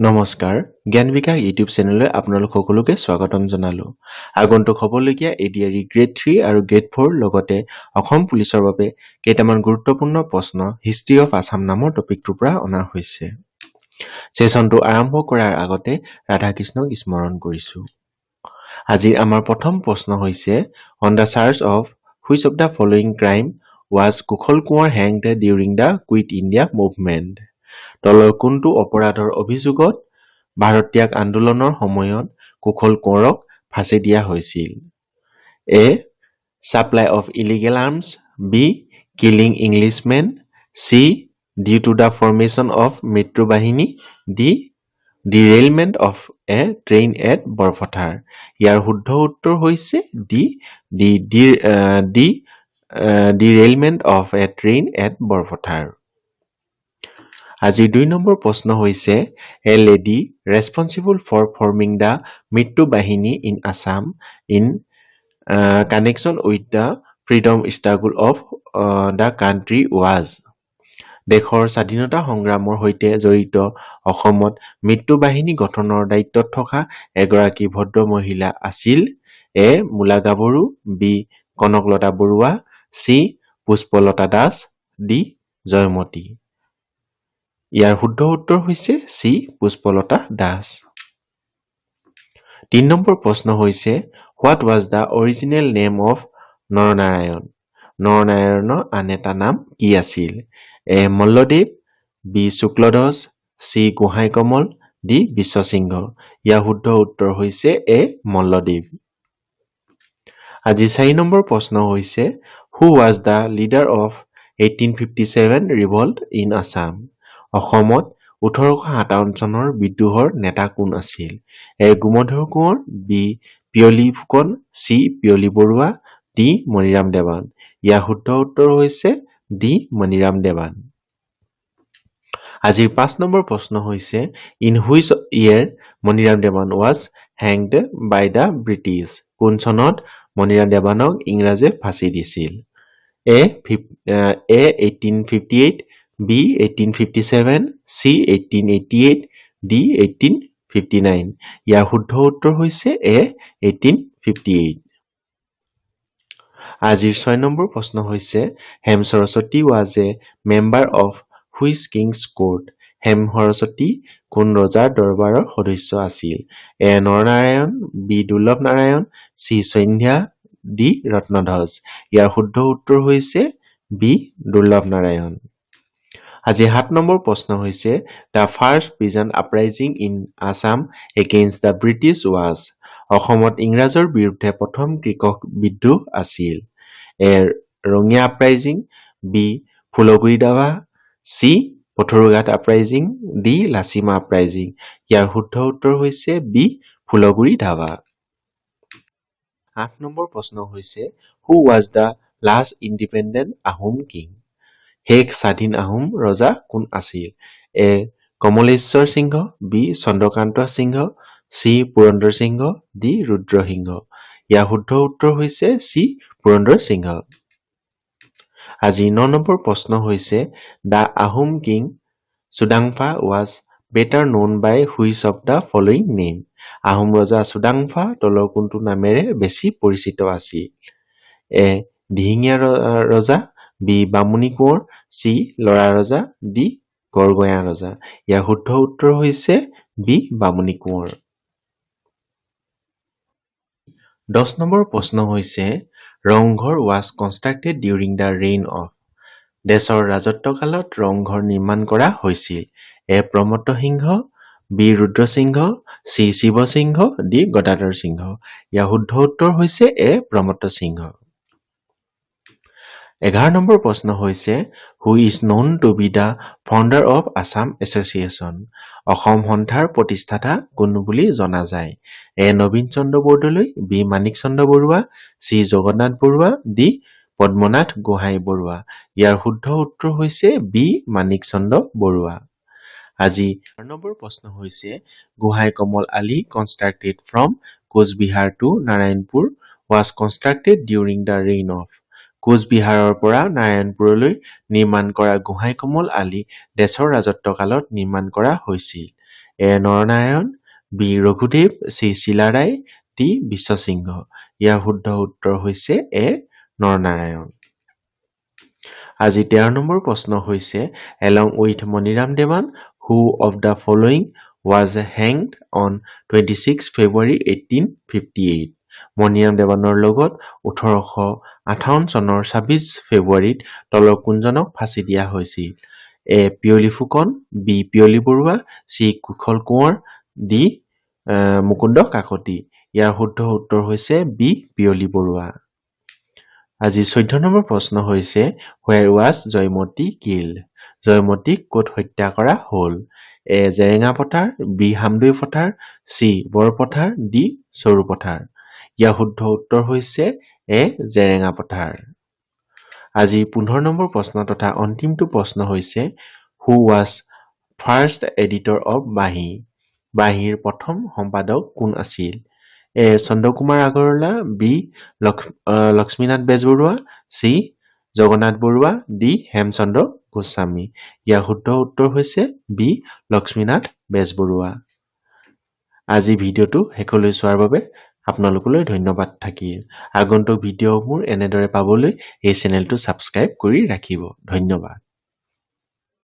নমস্কাৰ, জ্ঞান বিকাশ ইউটিউব চেনেললৈ আপোনালোক সকলোকে স্বাগতম জনালো। আগন্তুক হ'বলগীয়া এডিআৰই গ্ৰেড 3 আৰু গ্ৰেড 4 লগতে অসম পুলিচৰ বাবে কেইটামান গুৰুত্বপূৰ্ণ প্ৰশ্ন হিষ্ট্ৰী অফ আছাম নামৰ টপিকটোৰ পৰা অনা হৈছে। সেশনটো আৰম্ভ কৰাৰ আগতে ৰাধাকৃষ্ণক স্মৰণ কৰিছো। আজি আমাৰ প্ৰথম প্ৰশ্ন হৈছে on the charge of which of the following crime was Kushal Konwar hanged during the Quit India movement. তলৰ কোনটো অপৰাধৰ অভিযোগত ভাৰত ত্যাগ আন্দোলনৰ সময়ত কুশল কোঁৱৰক ফাঁচি দিয়া হৈছিল? এ. Supply of illegal arms. B. Killing Englishmen. C. Due to the formation of Mitru Bahini. D. Derailment of a train at Borphathar. ইয়াৰ শুদ্ধ উত্তৰ হৈছে D. Derailment of a train at Borphathar. আজিৰ 2 নম্বৰ প্ৰশ্ন হৈছে a lady responsible for forming the Mrityu Bahini in Assam in connection with the freedom struggle of the country was. দেশৰ স্বাধীনতা সংগ্ৰামৰ সৈতে জড়িত অসমত মৃত্যু বাহিনী গঠনৰ দায়িত্বত থকা এগৰাকী ভদ্ৰ মহিলা আছিল? A. Mula Gabhoru. B. Kanaklata Barua. C. Pushpalata Das. D. Joymati. ইয়াৰ শুদ্ধ উত্তৰ হৈছে চি. পুষ্পলতা দাস। 3 নম্বৰ প্ৰশ্ন হৈছে what was the original name of Naranarayan. নৰনাৰায়ণৰ আন এটা নাম কি আছিল? A. Malladev. B. Shukladhwaj. C. Gohain Kamal. D. Biswasingha. ইয়াৰ শুদ্ধ উত্তৰ হৈছে এ. মল্লদেৱ। আজি 4 নম্বৰ প্ৰশ্ন হৈছে who was the leader of 1857 revolt in Assam. অসমত 1857 চনৰ বিদ্ৰোহৰ নেতা কোন আছিল? A. Gomdhar Konwar. B. Piyali Phukan. C. Piyali Barua. D. Maniram Dewan. ইয়াৰ শুদ্ধ উত্তৰ হৈছে ডি. মণিৰাম দেৱান। আজিৰ 5 নম্বৰ প্ৰশ্ন হৈছে in which year Maniram Dewan was hanged by the British. কোন চনত মণিৰাম দেৱানক ইংৰাজে ফাঁচি দিছিল? এ. 1858। B. 1857, C. 1888, D. 1859. ইয়াৰ শুদ্ধ উত্তৰ হৈছে এ. 1858। আজিৰ 6 নম্বৰ প্ৰশ্ন হৈছে Hem Saraswati was a member of which Kings court. Hem Saraswati কোন ৰজাৰ দৰবাৰৰ সদস্য আছিল? এ. নৰনাৰায়ণ। বি. দুৰ্লভ নাৰায়ণ। চি. সন্ধ্যা। ডি. ৰত্নধ্বজ। ইয়াৰ শুদ্ধ উত্তৰ হৈছে বি. দুৰ্লভ নাৰায়ণ। আজি 7 নম্বৰ প্ৰশ্ন হৈছে the first peasant uprising in Assam against the British was. অসমত ইংৰাজৰ বিৰুদ্ধে প্ৰথম কৃষক বিদ্ৰোহ আছিল? A. Rangia uprising. B. Phulaguri Dhawa. C. Patharughat uprising. D. Lachima uprising. ইয়াৰ শুদ্ধ উত্তৰ হৈছে বি. ফুলগুৰি ধাবা। 8 নম্বৰ প্ৰশ্ন হৈছে who was the last independent Ahom king. শেষ স্বাধীন আহোম ৰজা কোন আছিল? এ. কমলেশ্বৰ সিংহ। বি. চন্দ্ৰকান্ত সিংহ। চি. পুৰন্দৰ সিংহ। ডি. ৰুদ্ৰ সিংহ। ইয়াৰ শুদ্ধ উত্তৰ হৈছে চি. পুৰন্দৰ সিংহ। আজি 9 নম্বৰ প্ৰশ্ন হৈছে the Ahom king Chudangpha was better known by which of the following name. Ahom ৰজা চুডাংফা তলৰ কোনটো নামেৰে বেছি পৰিচিত আছিল? এ. দিহিঙীয়া ৰজা। বি. বামুণী কোঁৱৰ। চি. লৰা ৰজা। ডি. গড়গঞা ৰজা। ইয়াৰ শুদ্ধ উত্তৰ হৈছে বি. বামুণী কোঁৱৰ। 10 নম্বৰ প্ৰশ্ন হৈছে Rangghar was constructed during the reign of. দেশৰ ৰাজত্বকালত ৰংঘৰ নিৰ্মাণ কৰা হৈছিল? A. Pramatta Singha. B. Rudrasingha. C. Shivasingha. D. Gadadhar Singha. ইয়াৰ শুদ্ধ উত্তৰ হৈছে এ. প্ৰমত্ত সিংহ। 11 নম্বৰ প্ৰশ্ন হৈছে who is known to be the founder of Assam association. Assam সন্থাৰ প্ৰতিষ্ঠাতা কোন বুলি জনা যায়? A. Nabin Chandra Bordoloi. B. Manik Chandra Baruah. C. Jagannath Barua. D. Padmanath Gohain Baruah. ইয়াৰ শুদ্ধ উত্তৰ হৈছে বি. মাণিক চন্দ্ৰ বৰুৱা। আজি 4 নম্বৰ প্ৰশ্ন হৈছে Gohain Kamal Ali constructed from Coochbehar to Narayanpur was constructed during the reign of. কোচবিহাৰৰ পৰা নাৰায়ণপুৰলৈ নিৰ্মাণ কৰা গোহাঁই কমল আলি দেশৰ ৰাজত্বকালত নিৰ্মাণ কৰা হৈছিল? A Naranarayan, B Raghudev, C Chilarai, D Biswasingha. ইয়াৰ শুদ্ধ উত্তৰ হৈছে এ নৰনাৰায়ণ। আজি 13 নম্বৰ প্ৰশ্ন হৈছে along with Maniram Dewan who of the following was hanged on 26 February 1858। Maniram দেৱানৰ লগত 1858 চনৰ 26 ফেব্ৰুৱাৰীত তলৰ কোনজনক ফাঁচি দিয়া হৈছিল? এ Piyali Phukan, B Piyali Barua, C Kushal Konwar, D Mukunda Kakati. ইয়াৰ শুদ্ধ উত্তৰ হৈছে বি পিয়লি বৰুৱা। আজি 14 নম্বৰ প্ৰশ্ন হৈছে where was জয়মতী killed? জয়মতীক ক'ত হত্যা কৰা হ'ল? এ জেৰেঙা পথাৰ, বি হামদৈ পথাৰ, চি বৰপথাৰ, ডি চৰু পথাৰ। ইয়াৰ শুদ্ধ উত্তৰ হৈছে এ জেৰেঙা পথাৰ। আজি 15 নম্বৰ প্ৰশ্ন তথা অন্তিমটো প্ৰশ্ন হৈছে who was first editor of বাঁহী? বাঁহীৰ প্ৰথম সম্পাদক কোন আছিল? A Chandrakumar Agarwala, B Lakshminath Bezbaroa, C Jagannath Barua, D Hemchandra Goswami. ইয়াৰ শুদ্ধ উত্তৰ হৈছে বি লক্ষ্মীনাথ বেজবৰুৱা। আজি ভিডিঅ'টো শেষলৈ চোৱাৰ বাবে আপোনালোকলৈ ধন্যবাদ থাকিল। আগন্তুক ভিডিঅ'সমূহ এনেদৰে পাবলৈ এই চেনেলটো ছাবস্ক্ৰাইব কৰি ৰাখিব। ধন্যবাদ।